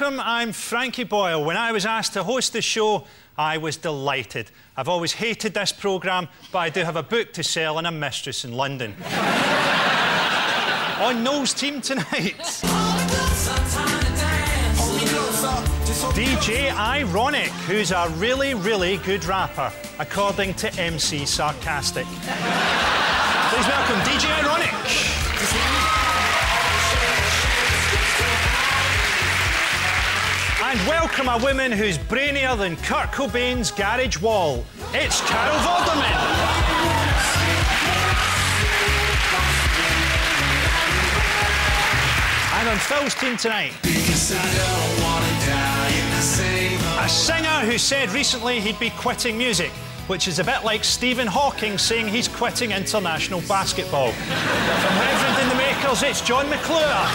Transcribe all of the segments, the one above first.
welcome, I'm Frankie Boyle. When I was asked to host the show, I was delighted. I've always hated this programme, but I do have a book to sell and a mistress in London. On Noel's team tonight, DJ Ironic, who's a really, really good rapper, according to MC Sarcastic. Please welcome DJ Ironic. And welcome a woman who's brainier than Kurt Cobain's garage wall. It's Carol Vorderman. And on Phil's team tonight, a singer who said recently he'd be quitting music, which is a bit like Stephen Hawking saying he's quitting international basketball. From Reverend in the Makers, it's John McClure.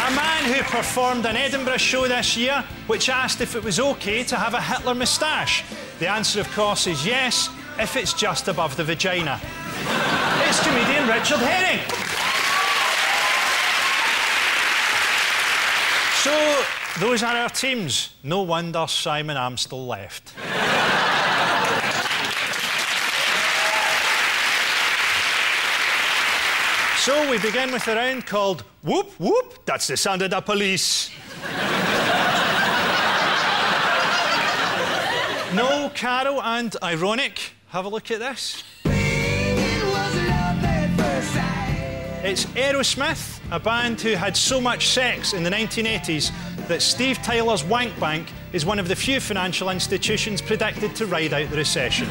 A man who performed an Edinburgh show this year which asked if it was OK to have a Hitler moustache. The answer, of course, is yes, if it's just above the vagina. It's comedian Richard Herring. So, those are our teams. No wonder Simon Amstel left. So we begin with a round called Whoop Whoop, that's the sound of the police. Noel, Carol and Ironic, have a look at this. It's Aerosmith, a band who had so much sex in the 1980s that Steve Tyler's Wank Bank is one of the few financial institutions predicted to ride out the recession.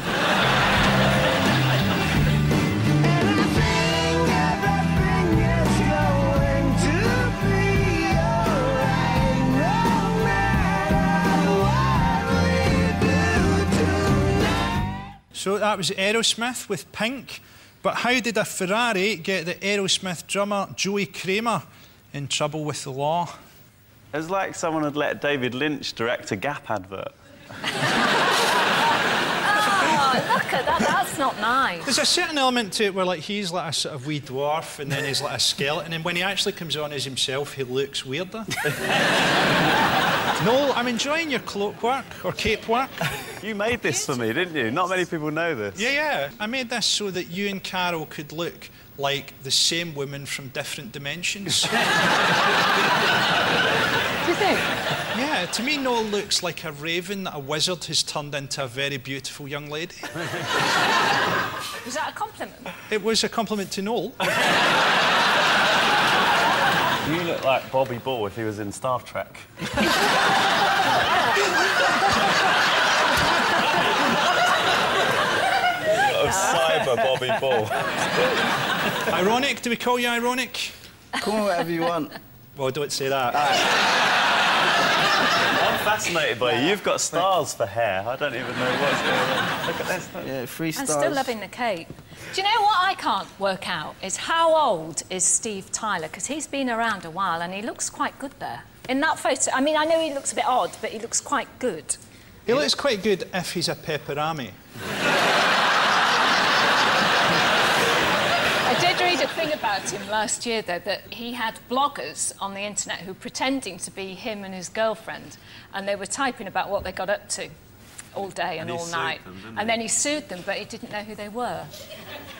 So that was Aerosmith with Pink. But how did a Ferrari get the Aerosmith drummer Joey Kramer in trouble with the law? It was like someone had let David Lynch direct a Gap advert. Oh, look at that, that's not nice. There's a certain element to it where, like, he's like a sort of wee dwarf and then he's like a skeleton, and when he actually comes on as himself, he looks weirder. Noel, I'm enjoying your cloak work, or cape work. You made this for me, didn't you? Not many people know this. Yeah. I made this so that you and Carol could look like the same woman from different dimensions. Do you think? Yeah, to me, Noel looks like a raven that a wizard has turned into a very beautiful young lady. Was that a compliment? It was a compliment to Noel. You look like Bobby Ball if he was in Star Trek. Of cyber Bobby Ball. Ironic? Do we call you Ironic? Call me whatever you want. Well, don't say that. I'm fascinated by you. You've got stars for hair. I don't even know what's going on. Look at this. Yeah, 3 stars. I'm still loving the cape. Do you know what I can't work out is how old is Steve Tyler? Because he's been around a while and he looks quite good there. In that photo, I mean, I know he looks a bit odd, but he looks quite good. He looks quite good if he's a pepperami. I did read a thing about him last year, though, that he had bloggers on the internet who were pretending to be him and his girlfriend, and they were typing about what they got up to all day and all night. And then he sued them, but he didn't know who they were.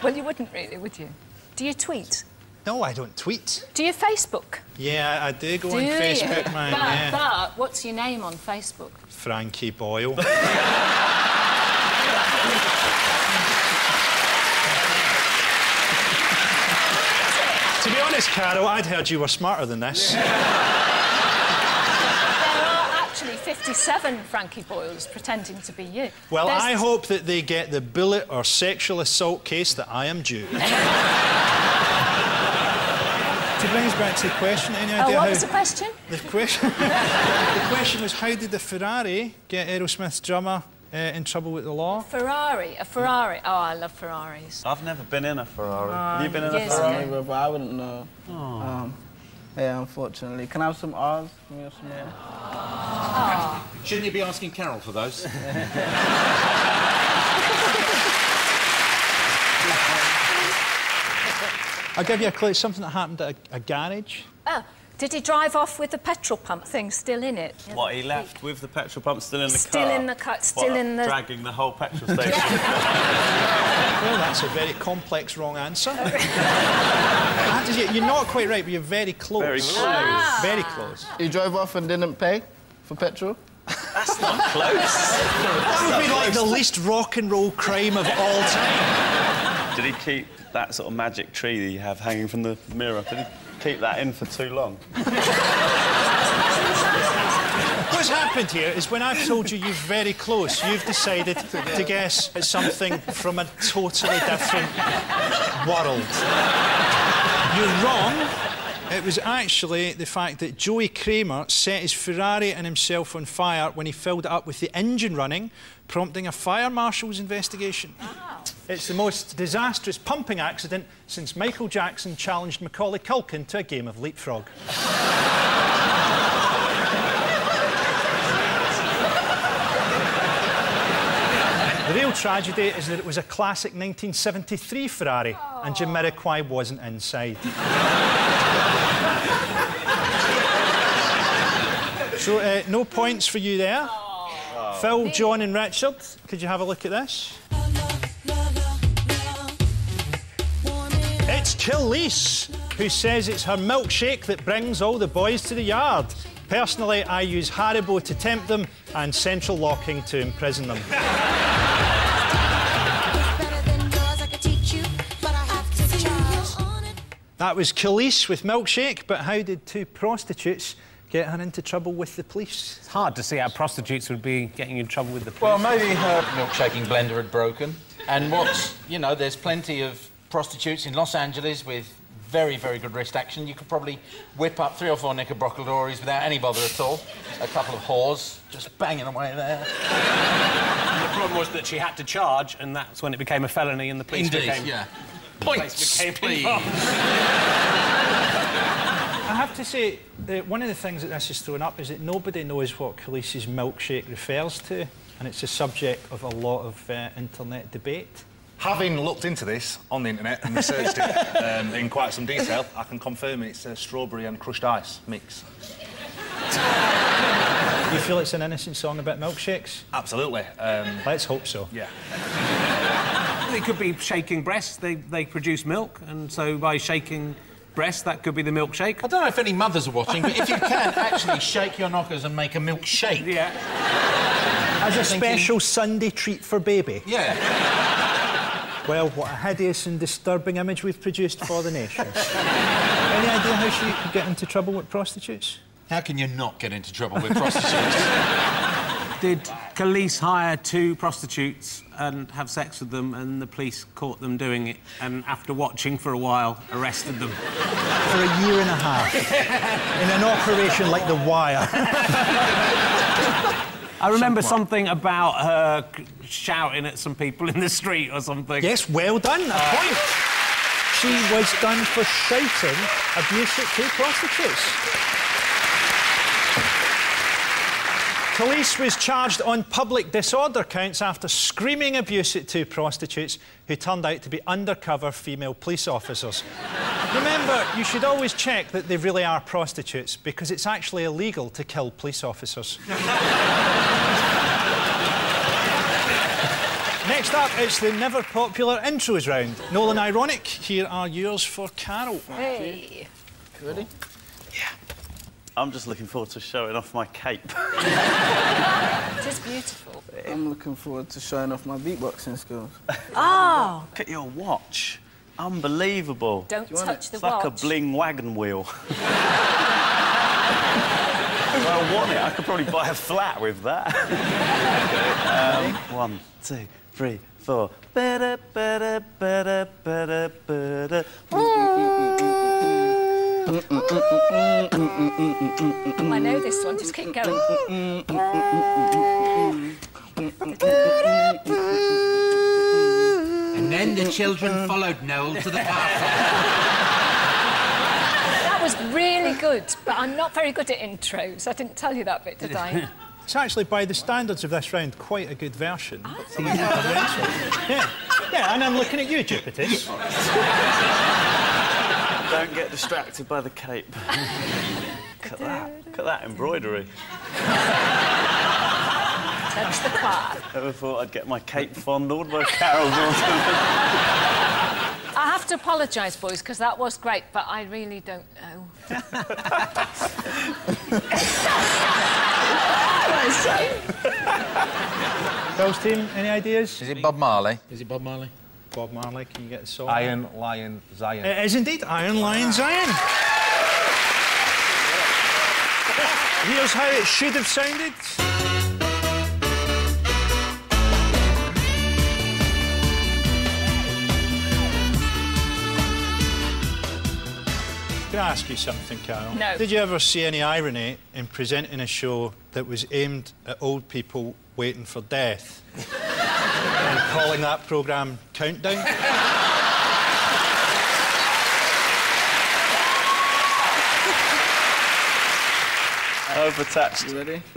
Well, you wouldn't really, would you? Do you tweet? No, I don't tweet. Do you Facebook? Yeah, I do go on Facebook, man. But what's your name on Facebook? Frankie Boyle. To be honest, Carol, I'd heard you were smarter than this. There are actually 57 Frankie Boyles pretending to be you. Well, I hope that they get the bullet or sexual assault case that I am due. To bring us back to the question, any idea what was the question? The question was, how did the Ferrari get Aerosmith's drummer in trouble with the law? A Ferrari. Oh, I love Ferraris. I've never been in a Ferrari. Have you been in a Ferrari? But I wouldn't know. Yeah, unfortunately. Can I have some R's? Can we have some R's? Oh. Shouldn't you be asking Carol for those? I'll give you a clue. It's something that happened at a garage. Oh, did he drive off with the petrol pump thing still in it? What, he left with the petrol pump still in the car? Still in the car, still in the... Dragging the whole petrol station. Well, that's a very complex wrong answer. I have to say, you're not quite right, but you're very close. Very close. Very close. He drove off and didn't pay for petrol? That's not close. That would be like the least rock and roll crime of all time. Did he keep that sort of magic tree that you have hanging from the mirror? Did he keep that in for too long? What's happened here is when I've told you you're very close, you've decided to guess at something from a totally different world. You're wrong. It was actually the fact that Joey Kramer set his Ferrari and himself on fire when he filled it up with the engine running, prompting a fire marshal's investigation. Wow. It's the most disastrous pumping accident since Michael Jackson challenged Macaulay Culkin to a game of leapfrog. The real tragedy is that it was a classic 1973 Ferrari and Jamiroquai wasn't inside. So, no points for you there. Phil, John and Richard, could you have a look at this? It's Khalees, who says it's her milkshake that brings all the boys to the yard. Personally, I use Haribo to tempt them and central locking to imprison them. That was Khalees with milkshake, but how did two prostitutes get her into trouble with the police? It's hard to see how prostitutes would be getting in trouble with the police. Well, maybe her milkshaking blender had broken. And what's, you know, there's plenty of prostitutes in Los Angeles with very, very good wrist action. You could probably whip up 3 or 4 knickerbockeries without any bother at all. A couple of whores just banging away there. And the problem was that she had to charge, and that's when it became a felony and the police became... yeah. Points, please. I have to say, one of the things that this is thrown up is that nobody knows what Khalees' milkshake refers to, and it's a subject of a lot of internet debate. Having looked into this on the internet and researched it in quite some detail, I can confirm it's a strawberry and crushed ice mix. You feel it's an innocent song about milkshakes? Absolutely. Let's hope so. Yeah. It could be shaking breasts. They produce milk, and so by shaking breasts, that could be the milkshake. I don't know if any mothers are watching, but if you can actually shake your knockers and make a milkshake. Yeah. As a special Sunday treat for baby. Yeah. Well, what a hideous and disturbing image we've produced for the nation. Any idea how she could get into trouble with prostitutes? How can you not get into trouble with prostitutes? Did Khalees hire 2 prostitutes and have sex with them, and the police caught them doing it, and after watching for a while, arrested them? For a year and a half. In an operation like The Wire. I remember something about her shouting at some people in the street or something. Yes, well done, a point. She was done for shouting abuse at 2 prostitutes. Khalees was charged on public disorder counts after screaming abuse at 2 prostitutes who turned out to be undercover female police officers. Remember, you should always check that they really are prostitutes, because it's actually illegal to kill police officers. Next up, it's the never-popular intros round. Nolan Ironic, here are yours for Carol. Hey. You ready? Yeah. I'm just looking forward to showing off my cape. It is beautiful. I'm looking forward to showing off my beatboxing skills. Oh! Look at your watch. Unbelievable. Don't touch the It's watch. like a bling wagon wheel. Well, I want it. I could probably buy a flat with that. Okay, 1, 2, 3, 4. Better, better, better, better, better. I know this one, just keep going. And then the children followed Noel to the park. That was really good, but I'm not very good at intros. I didn't tell you that bit, did I? It's actually, by the standards of this round, quite a good version. Yeah, and I'm looking at you, Jupitus. Don't get distracted by the cape. Look at that embroidery. Touch the cloth. Never thought I'd get my cape fondled by Carol Wilson. I have to apologise, boys, because that was great, but I really don't know. Girls team, any ideas? Is it Bob Marley? Is it Bob Marley? Bob Marley, can you get the song? Iron Lion Zion. It is indeed Iron Lion Zion. Here's how it should have sounded. Can I ask you something, Carol? No. Did you ever see any irony in presenting a show that was aimed at old people waiting for death and calling that programme Countdown? I've attached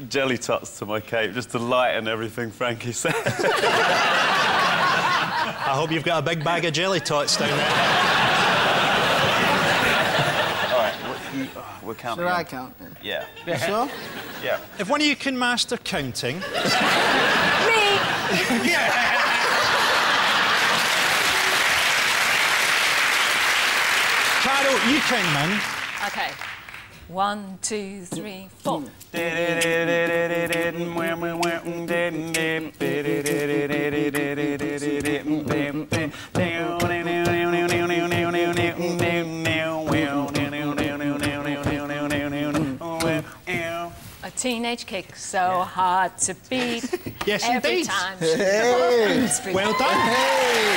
jelly tots to my cape just to lighten everything Frankie said. I hope you've got a big bag of jelly tots down there. We're counting. Should I count then? Yeah. You sure? Yeah. If one of you can master counting... Me! Carol, you count, man. OK. 1, 2, 3, 4. A teenage kick so hard to beat. Yes, every indeed. time. Hey. Well done. Hey.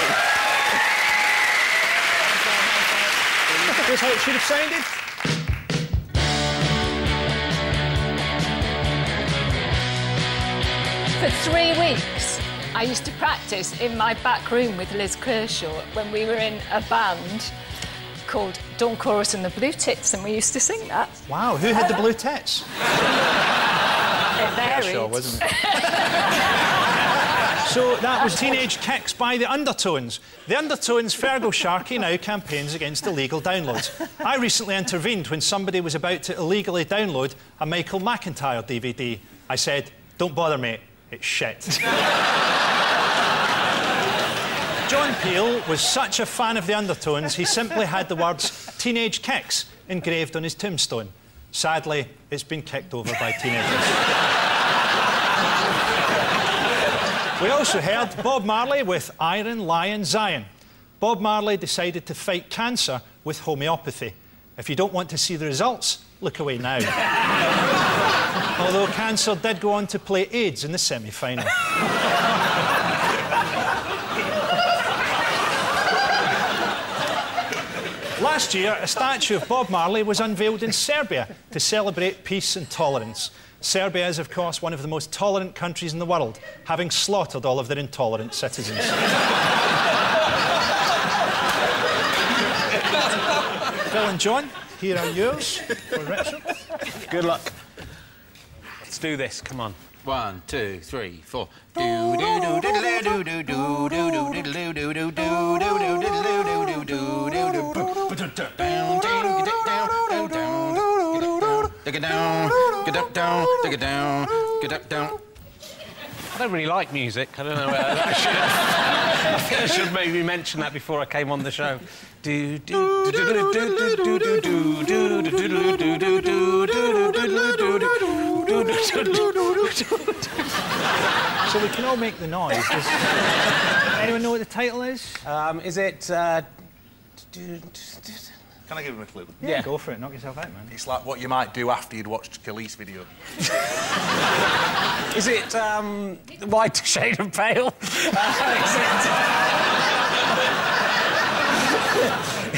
Here's how it should have sounded. For 3 weeks, I used to practice in my back room with Liz Kershaw when we were in a band called Dawn Chorus and the Blue Tits, and we used to sing that. Wow, who had the blue tits? It varied. Kershaw, wasn't it? So that was Teenage Kicks by the Undertones. The Undertones' Fergal Sharkey now campaigns against illegal downloads. I recently intervened when somebody was about to illegally download a Michael McIntyre DVD. I said, don't bother, mate, it's shit. John Peel was such a fan of the Undertones, he simply had the words Teenage Kicks engraved on his tombstone. Sadly, it's been kicked over by teenagers. We also heard Bob Marley with Iron Lion Zion. Bob Marley decided to fight cancer with homeopathy. If you don't want to see the results, look away now. Although cancer did go on to play AIDS in the semi-final. Last year, a statue of Bob Marley was unveiled in Serbia to celebrate peace and tolerance. Serbia is, of course, one of the most tolerant countries in the world, having slaughtered all of their intolerant citizens. Phil and John, here are yours for Richard. Good luck. Let's do this, come on. 1, 2, 3, 4. I don't really like music. I don't know where that should. I think I should maybe mention that before I came on the show. So we can all make the noise. Does anyone know what the title is? Is it... Can I give him a clue? Yeah, go for it. Knock yourself out, man. It's like what you might do after you'd watched Khalees' video. Is it White Shade of Pale?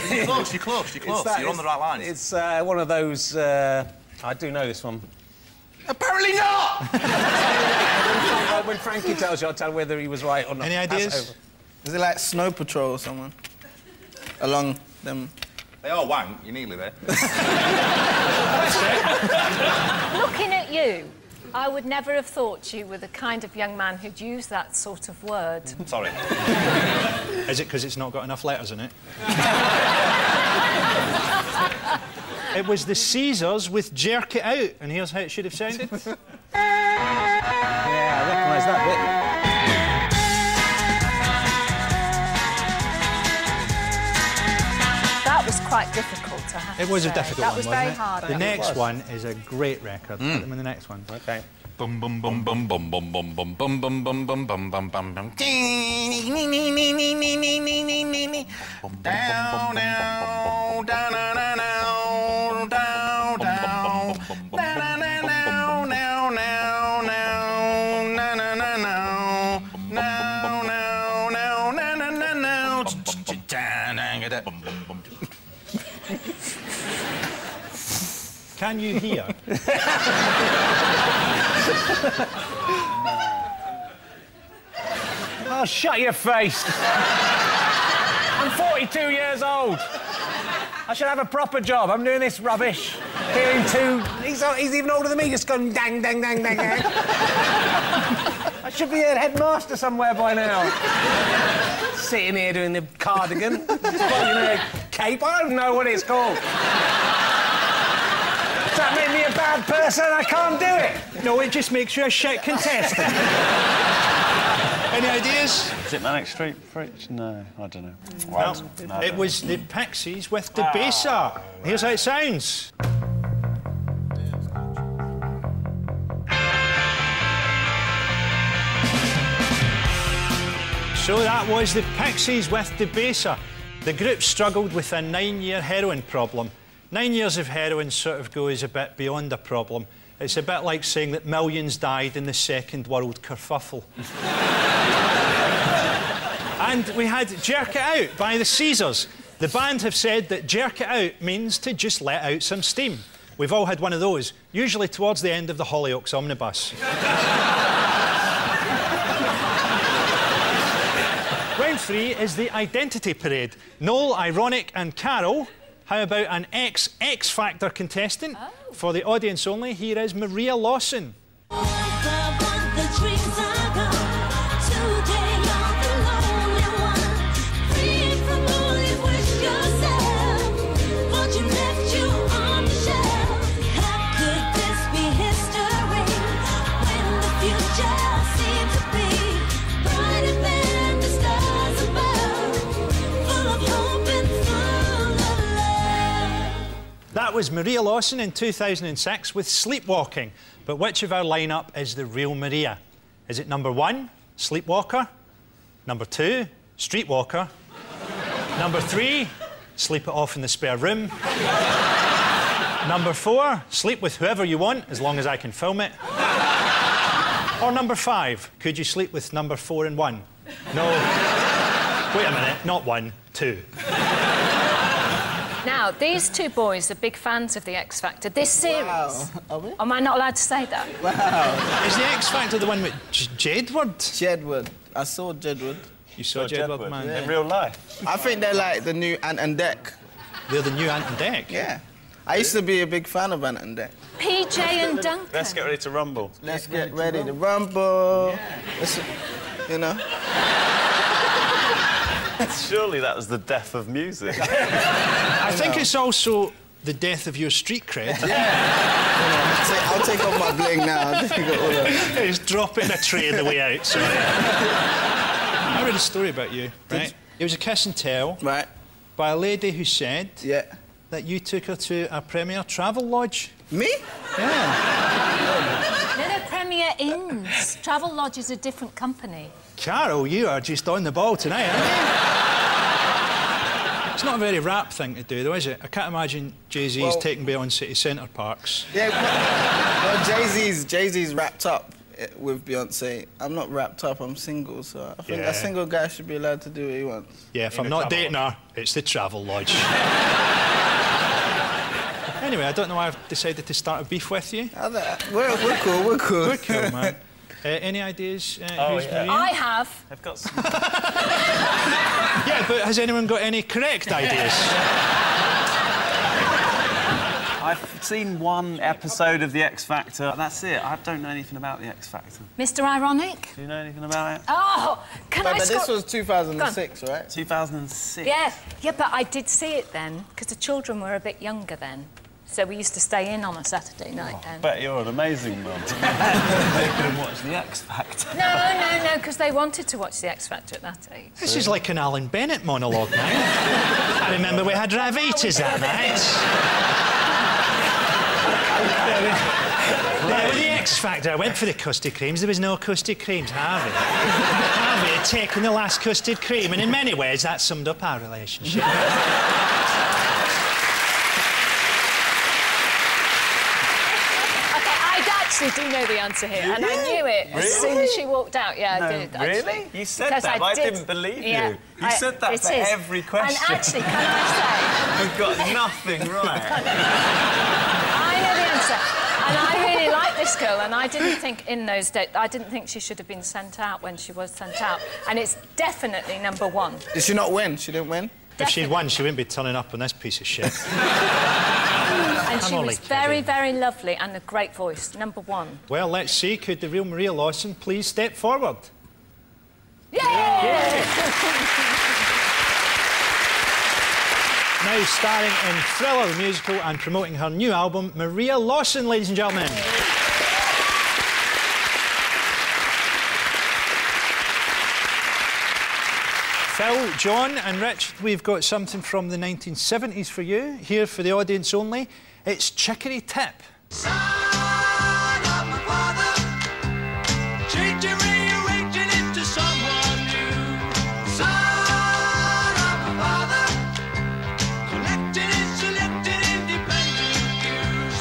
You're close, you're close, you're close. You're on the right lines. It's one of those... I do know this one. Apparently not! When Frankie tells you, I'll tell whether he was right or not. Any ideas? Is it like Snow Patrol or someone? Along them... They are wank, you're nearly there. Looking at you, I would never have thought you were the kind of young man who'd use that sort of word. Sorry. Is it because it's not got enough letters in it? It was the Caesars with Jerk It Out, and here's how it should have sounded. Yeah, I recognise that bit. That was quite difficult to have. It was to a say. difficult that one, was wasn't very it? hard. The next one is a great record. Put them in the next one. OK. Bum bum bum bum bum bum bum bum bum bum bum bum bum bum bum bum. Down, down, down, down, down, down, Can you hear? Oh, shut your face. I'm 42 years old. I should have a proper job. I'm doing this rubbish. Hearing two... He's even older than me, just going dang, dang, dang, dang, dang. I should be a headmaster somewhere by now. Sitting here doing the cardigan. Just putting a cape. I don't know what it's called. Does that make me a bad person? I can't do it. No, it just makes you a shit contestant. Any ideas? Is it Manic Street Preach? No, I don't know. Well, it was the Pixies with Debaser. Here's how it sounds. So that was the Pixies with Debaser. The group struggled with a 9-year heroin problem. 9 years of heroin sort of goes a bit beyond a problem. It's a bit like saying that millions died in the Second World Kerfuffle. And we had Jerk It Out by the Caesars. The band have said that jerk it out means to just let out some steam. We've all had one of those, usually towards the end of the Hollyoaks omnibus. Round 3 is the identity parade. Noel, Ironic and Carol. How about an X Factor contestant? Oh. For the audience only, here is Maria Lawson. That was Maria Lawson in 2006 with Sleepwalking. But which of our lineup is the real Maria? Is it number 1, Sleepwalker? Number 2, Streetwalker? Number 3, Sleep It Off in the Spare Room? Number 4, Sleep with whoever you want, as long as I can film it? Or number 5, could you sleep with number 4 and 1? No. Wait a minute, not 1, 2. Now, these two boys are big fans of the X Factor. This series... Wow. Are we? Am I not allowed to say that? Wow. Is the X Factor the one with Jedward? Jedward. I saw Jedward. You saw Jedward, man? Yeah. In real life? I think they're like the new Ant and Dec. They're the new Ant and Dec? Yeah. I used to be a big fan of Ant and Dec. PJ and Duncan. Let's get ready to rumble. Let's get ready to rumble. Yeah. You know? Surely that was the death of music. I think it's also the death of your street cred. Yeah. I'll take off my bling now. He's dropping a tray on the way out, sorry. I read a story about you, right? It was a kiss and tell by a lady who said that you took her to a Premier Travel Lodge. Me? Yeah. No, they're Premier Inns. Travel Lodge is a different company. Carol, you are just on the ball tonight, aren't you? It's not a very rap thing to do, though, is it? I can't imagine Jay-Z's taking Beyonce to Centre Parks. Yeah, well, Jay-Z's wrapped up with Beyonce. I'm not wrapped up, I'm single, so I think a single guy should be allowed to do what he wants. Yeah, if I'm not dating her, it's the Travel Lodge. Anyway, I don't know why I've decided to start a beef with you. We're cool, we're cool. We're cool, man. Any ideas? Who's Maria? I have. I've got some... Yeah, but has anyone got any correct ideas? I've seen one episode of The X Factor. That's it. I don't know anything about The X Factor. Mr. Ironic? Do you know anything about it? Oh, But this was 2006, right? 2006. Yeah, but I did see it then, because the children were a bit younger then. So we used to stay in on a Saturday night. I bet you're an amazing mum. They couldn't watch The X Factor. No, because they wanted to watch The X Factor at that age. This is like an Alan Bennett monologue now. I remember we had Ravitas that night. With The X Factor, I went for the custard creams. There was no custard creams, Harvey. Harvey had taken the last custard cream, and in many ways that summed up our relationship. I actually do know the answer here, and I knew it as soon as she walked out. Yeah, I did. Really? You said that, but I didn't believe you. You said that for every question. And actually, can I say... You've got nothing right. I know the answer. And I really like this girl, and I didn't think in those days... I didn't think she should have been sent out when she was sent out. And it's definitely number one. Did she not win? She didn't win? If she'd won, she wouldn't be turning up on this piece of shit. And she was very, very lovely and a great voice. Number one. Well, let's see. Could the real Maria Lawson please step forward? Yay! Now starring in Thriller the musical and promoting her new album, Maria Lawson, ladies and gentlemen. Phil, John and Rich, we've got something from the 1970s for you, here for the audience only. It's Chicory Tip. Son of my father, changing, rearranging into someone new. Son of my father, collecting and selecting independent views,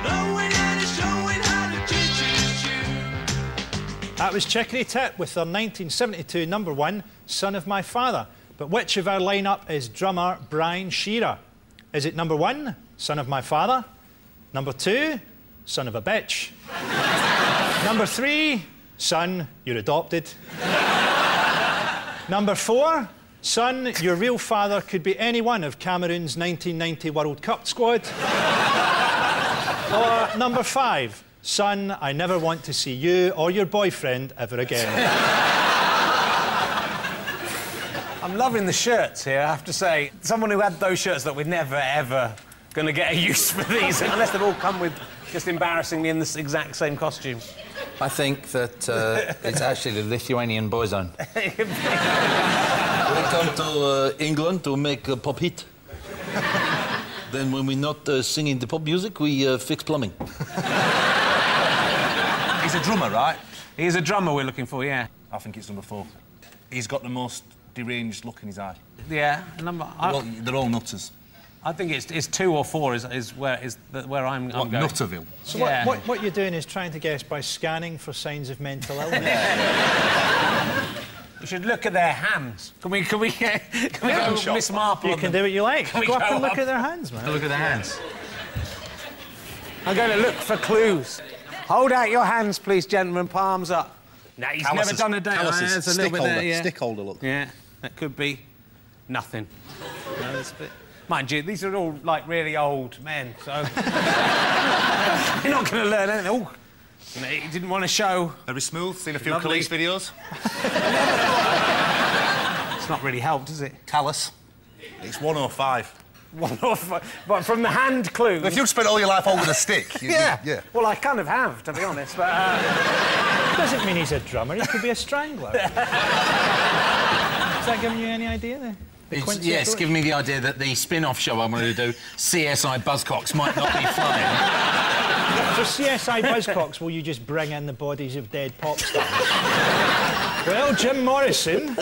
knowing and showing how to teach his tune. That was Chicory Tip with their 1972 number one, Son of My Father. But which of our lineup is drummer Brian Shearer? Is it number one, Son of My Father? Number two, Son of a Bitch? Number three, Son, You're Adopted? Number four, Son, Your Real Father could be any one of Cameroon's 1990 World Cup squad? Or number five, Son, I never want to see you or your boyfriend ever again? I'm loving the shirts here, I have to say. Someone who had those shirts that we're never, ever going to get a use for these, unless they've all come with just embarrassingly in this exact same costume. I think that it's actually the Lithuanian boyzone. We come to England to make a pop hit. Then when we're not singing the pop music, we fix plumbing. He's a drummer, right? He is a drummer we're looking for, yeah. I think it's number four. He's got the most deranged look in his eye. Yeah, Well, they're all nutters. I think it's 2 or 4 is where I'm going. Nutterville. So yeah. what you're doing is trying to guess by scanning for signs of mental illness. You should look at their hands. Can we go Miss Marple? You can do what you like. Go up and look at their hands, man. Look at their hands. I'm going to look for clues. Hold out your hands, please, gentlemen. Palms up. No, he's never done a day. Calluses, There's a little bit there, yeah. stick holder look. Yeah, that could be nothing. No, that's a bit... Mind you, these are all, like, really old men, so... You're not going to learn anything. Oh, he didn't want to show... Very smooth. Seen a few Khalees videos. It's not really helped, is it? Callus. It's 105. 105. But from the hand clue... If you'd spent all your life holding a stick... Yeah. Well, I kind of have, to be honest, but... Doesn't mean he's a drummer. He could be a strangler. Is that giving you any idea there? Yes, giving me the idea that the spin-off show I'm going to do, CSI Buzzcocks, might not be flying. For CSI Buzzcocks, will you just bring in the bodies of dead pop stars? Well, Jim Morrison,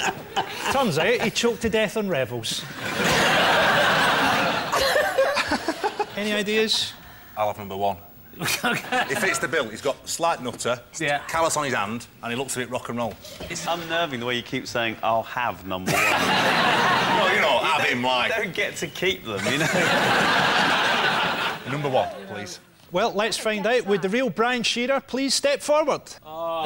turns out he choked to death on revels. Any ideas? I'll have number one. He fits the bill. He's got slight nutter, callus on his hand, and he looks a bit rock and roll. It's unnerving the way you keep saying, I'll have number one. Well, you know, have him, like... You don't get to keep them, you know? Number one, please. Well, let's find out. Would the real Brian Shearer please step forward? Oh.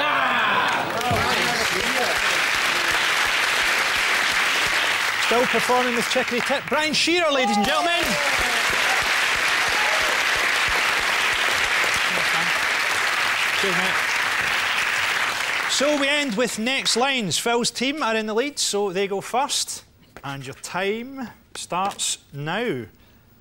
Still performing with Chicory Tip, Brian Shearer, ladies and gentlemen. Cheers, mate. So we end with next lines. Phil's team are in the lead, so they go first. And your time starts now.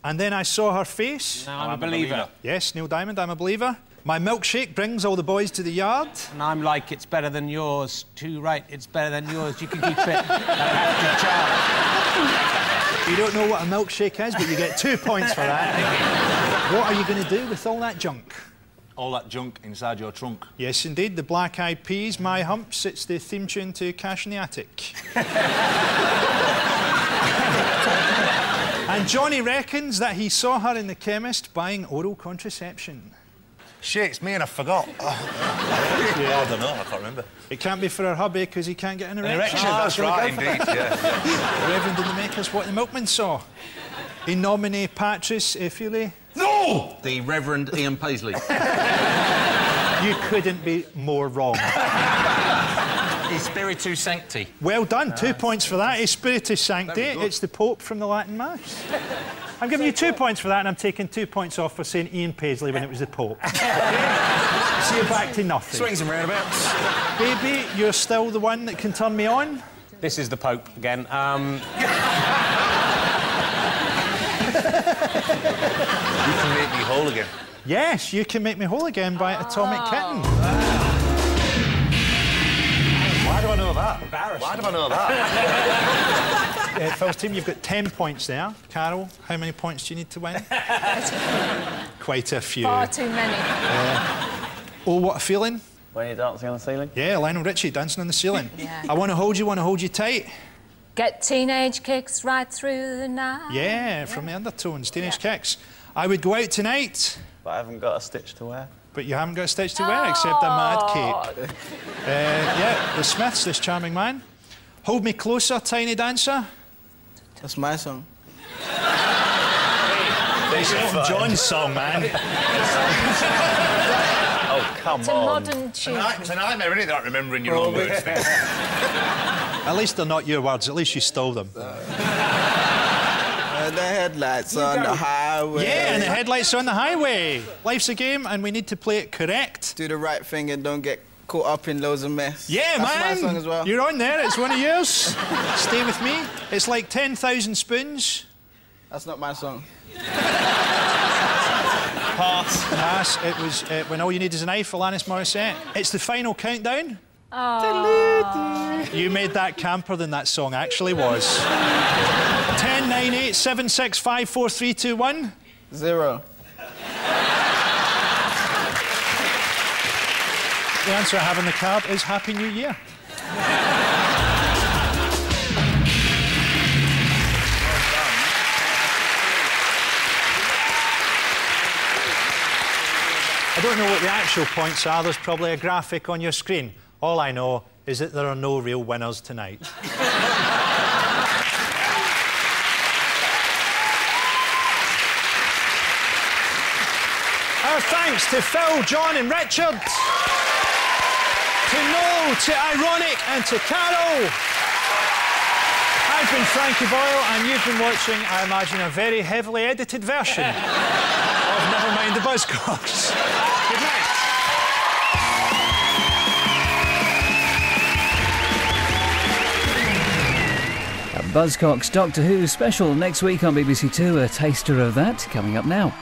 And then I saw her face. Now I'm a believer. Yes, Neil Diamond, I'm a believer. My milkshake brings all the boys to the yard. And I'm like, it's better than yours. Too right, it's better than yours. You can keep it. Have to charge. You don't know what a milkshake is, but you get 2 points for that. What are you going to do with all that junk? All that junk inside your trunk. Yes, indeed. The Black Eyed Peas, My Humps. It's the theme tune to Cash in the Attic. And Johnny reckons that he saw her in the chemist buying oral contraception. Shit, it's me and I forgot. Yeah, I don't know, I can't remember. It can't be for her hubby because he can't get an erection. That's right, indeed, yeah. The Reverend didn't make us what the milkman saw. In nomine Patris Effili. No! The Reverend Ian Paisley. You couldn't be more wrong. Spiritu Sancti. Well done, 2 points for that. Spiritus Sancti. It's the Pope from the Latin Mass. I'm giving you 2 points for that, and I'm taking 2 points off for saying Ian Paisley when it was the Pope. So you're back to nothing. Swings and roundabouts. Baby, you're still the one that can turn me on? This is the Pope again. You can make me whole again. Yes, you can make me whole again by Atomic Kitten. Why do I know that? Why do I know that? Phil's team, you've got 10 points there. Carol, how many points do you need to win? Quite a few. Far too many. Oh, what a feeling. When you're dancing on the ceiling? Yeah, Lionel Richie dancing on the ceiling. Yeah. I want to hold you tight. Get teenage kicks right through the night. Yeah, from the Undertones, Teenage Kicks. I would go out tonight. But I haven't got a stitch to wear. But you haven't got a stitch to wear except a mad cape. Yeah, the Smiths, this charming man. Hold Me Closer, Tiny Dancer. That's my song. It's Elton John's song, man. Oh, come It's a on. modern tune. It's a nightmare, isn't it, not remembering your own words. At least they're not your words, at least you stole them. The headlights on the highway. Yeah, and the headlights are on the highway. Life's a game and we need to play it correct. Do the right thing and don't get caught up in loads of mess. Yeah, That's man. my song as well. You're on there, it's one of yours. Stay with me. It's like 10,000 spoons. That's not my song. Pass. It was When All You Need Is a Knife for Alanis Morissette. It's the final countdown. Oh. You made that camper than that song actually was. 10, 9, 8, 7, 6, 5, 4, 3, 2, 1. 0. The answer I have on the card is Happy New Year. I don't know what the actual points are. There's probably a graphic on your screen. All I know is that there are no real winners tonight. Our thanks to Phil, John and Richard, to Noel, to Ironic and to Carol. I've been Frankie Boyle and you've been watching, I imagine, a very heavily edited version of Never Mind the Buzzcocks. Good night. A Buzzcocks Doctor Who special next week on BBC Two. A taster of that coming up now.